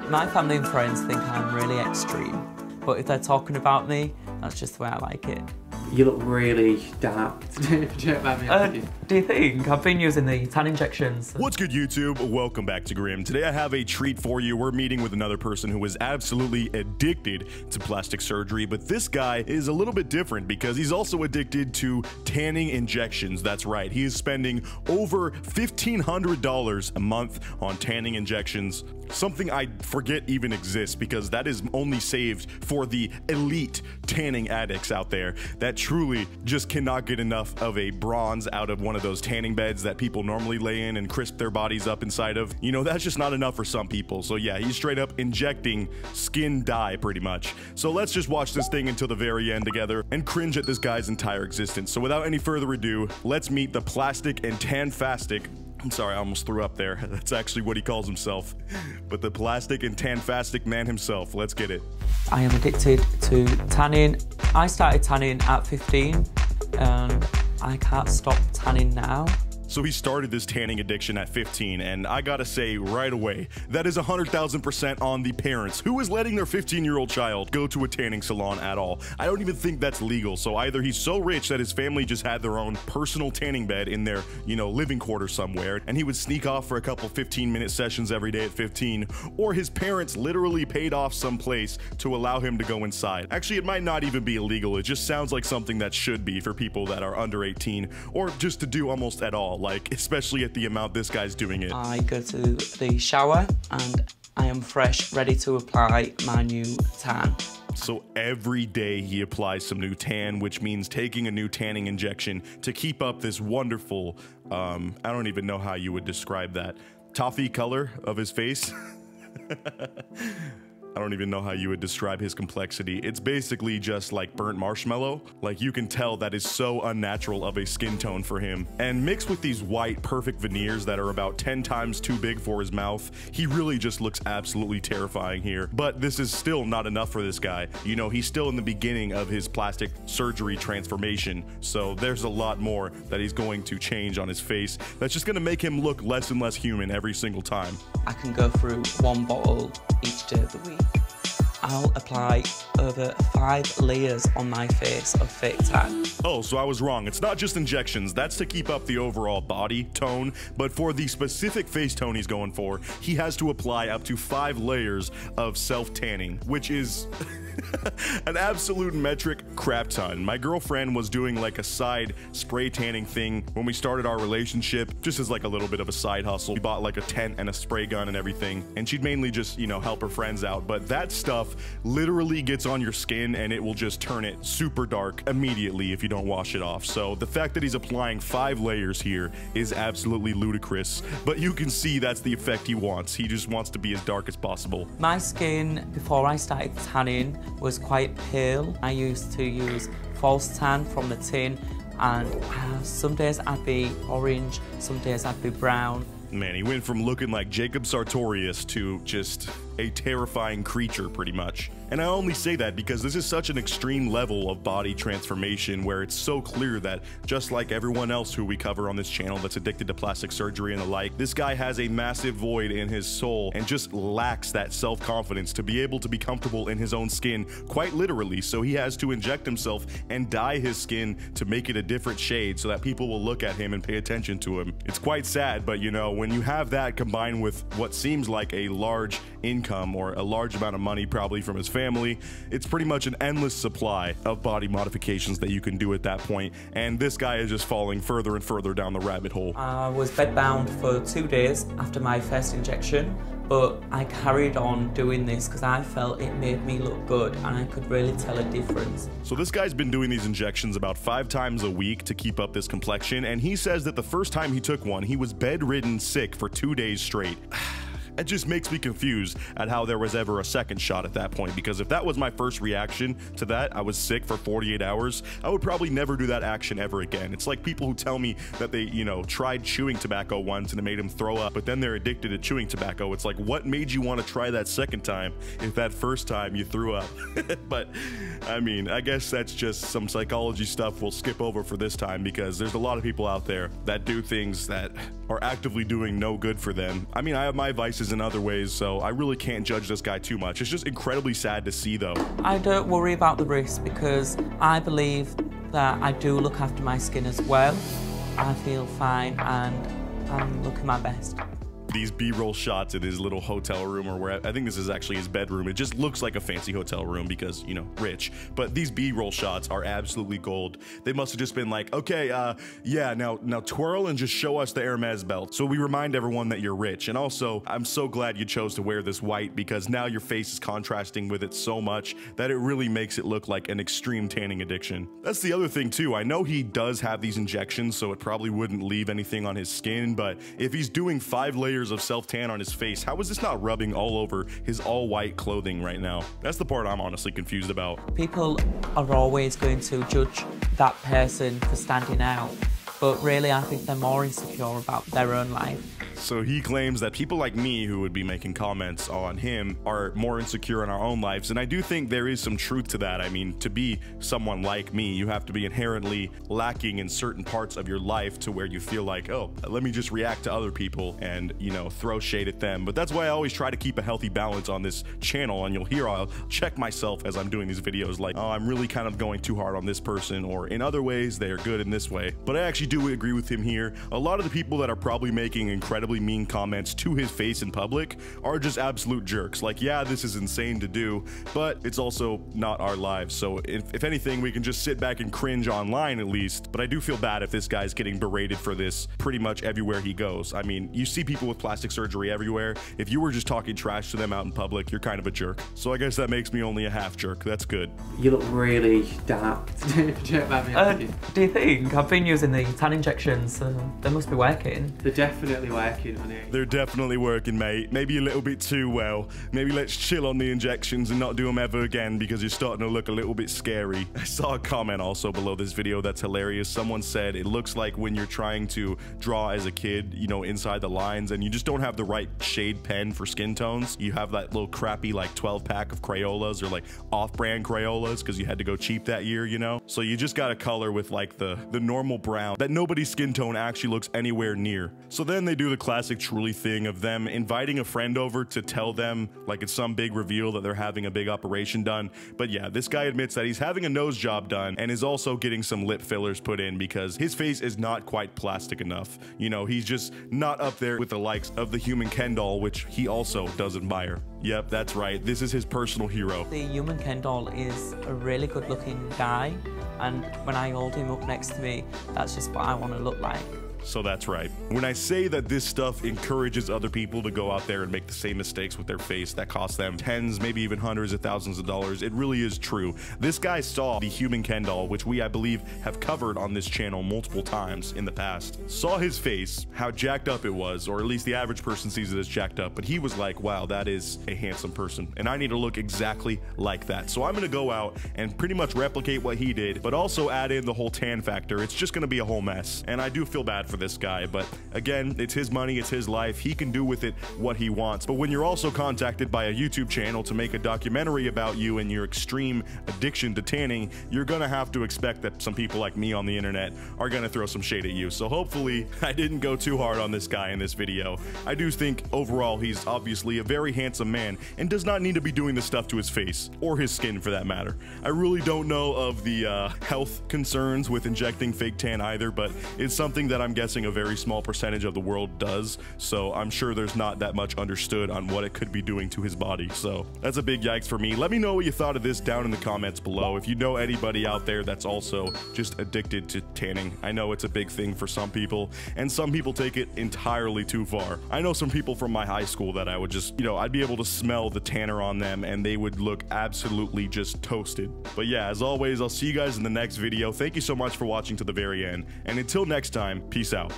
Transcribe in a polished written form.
My family and friends think I'm really extreme, but if they're talking about me, that's just the way I like it. You look really dark. Do you think? I've been using the tan injections. What's good, YouTube? Welcome back to Grim. Today I have a treat for you. We're meeting with another person who is absolutely addicted to plastic surgery, but this guy is a little bit different because he's also addicted to tanning injections. That's right. He is spending over $1,500 a month on tanning injections, something I forget even exists because that is only saved for the elite tanning addicts out there that truly just cannot get enough of a bronze out of one of those tanning beds that people normally lay in and crisp their bodies up inside of. You know, that's just not enough for some people. So yeah, he's straight up injecting skin dye pretty much. So let's just watch this thing until the very end together and cringe at this guy's entire existence. So without any further ado, let's meet the plastic and tan-fastic. I'm sorry, I almost threw up there. That's actually what he calls himself. But the plastic and tan-fastic man himself. Let's get it. I am addicted to tanning. I started tanning at 15 and I can't stop tanning now. So he started this tanning addiction at 15, and I gotta say right away, that is 100,000% on the parents. Who is letting their 15-year-old child go to a tanning salon at all? I don't even think that's legal, so either he's so rich that his family just had their own personal tanning bed in their, living quarters somewhere, and he would sneak off for a couple 15-minute sessions every day at 15, or his parents literally paid off some place to allow him to go inside. Actually, it might not even be illegal. It just sounds like something that should be for people that are under 18, or just to do almost at all. Like, especially at the amount this guy's doing it. I go to the shower and I am fresh, ready to apply my new tan. So every day he applies some new tan, which means taking a new tanning injection to keep up this wonderful, I don't even know how you would describe that, toffee color of his face. I don't even know how you would describe his complexity. It's basically just like burnt marshmallow. Like, you can tell that is so unnatural of a skin tone for him. And mixed with these white, perfect veneers that are about 10 times too big for his mouth, he really just looks absolutely terrifying here. But this is still not enough for this guy. He's still in the beginning of his plastic surgery transformation. So there's a lot more that he's going to change on his face. That's just gonna make him look less and less human every single time. I can go through one bottle each day of the week. I'll apply over 5 layers on my face of fake tan. Oh, so I was wrong. It's not just injections. That's to keep up the overall body tone, but for the specific face tone he's going for, he has to apply up to 5 layers of self-tanning, which is an absolute metric crap ton. My girlfriend was doing like a side spray tanning thing when we started our relationship, just as like a little bit of a side hustle. We bought like a tent and a spray gun and everything, and she'd mainly just, help her friends out. But that stuff literally gets on your skin and it will just turn it super dark immediately if you don't wash it off. So the fact that he's applying 5 layers here is absolutely ludicrous, but you can see that's the effect he wants. He just wants to be as dark as possible. My skin, before I started tanning, was quite pale. I used to use false tan from the tin, and some days I'd be orange, some days I'd be brown. Man, he went from looking like Jacob Sartorius to just a terrifying creature, pretty much. And I only say that because this is such an extreme level of body transformation where it's so clear that, just like everyone else who we cover on this channel that's addicted to plastic surgery and the like, this guy has a massive void in his soul and just lacks that self-confidence to be able to be comfortable in his own skin, quite literally. So he has to inject himself and dye his skin to make it a different shade so that people will look at him and pay attention to him. It's quite sad, but when you have that combined with what seems like a large income or a large amount of money probably from his family, it's pretty much an endless supply of body modifications that you can do at that point, and this guy is just falling further and further down the rabbit hole. I was bedbound for 2 days after my first injection, but I carried on doing this because I felt it made me look good and I could really tell a difference. So this guy's been doing these injections about 5 times a week to keep up this complexion, and he says that the first time he took one, he was bedridden sick for 2 days straight. It just makes me confused at how there was ever a second shot at that point, because if that was my first reaction to that, I was sick for 48 hours, I would probably never do that action ever again. It's like people who tell me that they, tried chewing tobacco once and it made them throw up, but then they're addicted to chewing tobacco. It's like, what made you want to try that second time if that first time you threw up? But, I mean, I guess that's just some psychology stuff we'll skip over for this time, because there's a lot of people out there that do things that are actively doing no good for them. I mean, I have my vices in other ways, so I really can't judge this guy too much. It's just incredibly sad to see, though. I don't worry about the risk because I believe that I do look after my skin as well. I feel fine and I'm looking my best. These B-roll shots in his little hotel room, or where I think this is actually his bedroom. It just looks like a fancy hotel room because, you know, rich. But these B-roll shots are absolutely gold. They must have just been like, okay, yeah, now twirl and just show us the Hermes belt. So we remind everyone that you're rich. And also, I'm so glad you chose to wear this white because now your face is contrasting with it so much that it really makes it look like an extreme tanning addiction. That's the other thing too. I know he does have these injections, so it probably wouldn't leave anything on his skin, but if he's doing 5 layers of self-tan on his face, how is this not rubbing all over his all-white clothing right now? That's the part I'm honestly confused about. People are always going to judge that person for standing out, but really I think they're more insecure about their own life. So he claims that people like me who would be making comments on him are more insecure in our own lives, and I do think there is some truth to that. I mean, to be someone like me, you have to be inherently lacking in certain parts of your life to where you feel like, oh, let me just react to other people and, you know, throw shade at them. But that's why I always try to keep a healthy balance on this channel, and you'll hear I'll check myself as I'm doing these videos like, oh, I'm really kind of going too hard on this person, or in other ways they are good in this way. But I actually do agree with him here. A lot of the people that are probably making incredibly mean comments to his face in public are just absolute jerks. Like, yeah, this is insane to do, but it's also not our lives. So if anything, we can just sit back and cringe online at least. But I do feel bad if this guy's getting berated for this pretty much everywhere he goes. I mean, you see people with plastic surgery everywhere. If you were just talking trash to them out in public, you're kind of a jerk. So I guess that makes me only a half jerk. That's good. You look really dark. Do you think? I've been using the tan injections, so they must be working. They're definitely working, honey. They're definitely working, mate. Maybe a little bit too well. Maybe let's chill on the injections and not do them ever again because you're starting to look a little bit scary. I saw a comment also below this video that's hilarious. Someone said it looks like when you're trying to draw as a kid, you know, inside the lines, and you just don't have the right shade pen for skin tones. You have that little crappy like 12-pack of Crayolas or like off-brand Crayolas because you had to go cheap that year, you know? So you just got a color with like the normal brown that nobody's skin tone actually looks anywhere near. So then they do the classic Truly thing of them inviting a friend over to tell them like it's some big reveal that they're having a big operation done. But yeah, this guy admits that he's having a nose job done and is also getting some lip fillers put in because his face is not quite plastic enough. You know, he's just not up there with the likes of the Human Ken doll, which he also does admire. Yep, that's right. This is his personal hero. The Human Ken doll is a really good looking guy, and when I hold him up next to me, that's just what I want to look like. So that's right. When I say that this stuff encourages other people to go out there and make the same mistakes with their face that cost them tens, maybe even hundreds of thousands of dollars, it really is true. This guy saw the Human Ken doll, which we, I believe, have covered on this channel multiple times in the past. Saw his face, how jacked up it was, or at least the average person sees it as jacked up, but he was like, wow, that is a handsome person, and I need to look exactly like that. So I'm gonna go out and pretty much replicate what he did, but also add in the whole tan factor. It's just gonna be a whole mess, and I do feel bad for this guy, but again, it's his money, it's his life, he can do with it what he wants. But when you're also contacted by a YouTube channel to make a documentary about you and your extreme addiction to tanning, you're gonna have to expect that some people like me on the internet are gonna throw some shade at you. So hopefully I didn't go too hard on this guy in this video. I do think overall he's obviously a very handsome man and does not need to be doing this stuff to his face or his skin for that matter. I really don't know of the health concerns with injecting fake tan either, but it's something that I'm guessing a very small percentage of the world does, so I'm sure there's not that much understood on what it could be doing to his body. So that's a big yikes for me. Let me know what you thought of this down in the comments below. If you know anybody out there that's also just addicted to tanning. I know it's a big thing for some people, and some people take it entirely too far. I know some people from my high school that I would just, you know, I'd be able to smell the tanner on them and they would look absolutely just toasted. But yeah, as always, I'll see you guys in the next video. Thank you so much for watching to the very end, and until next time, peace out.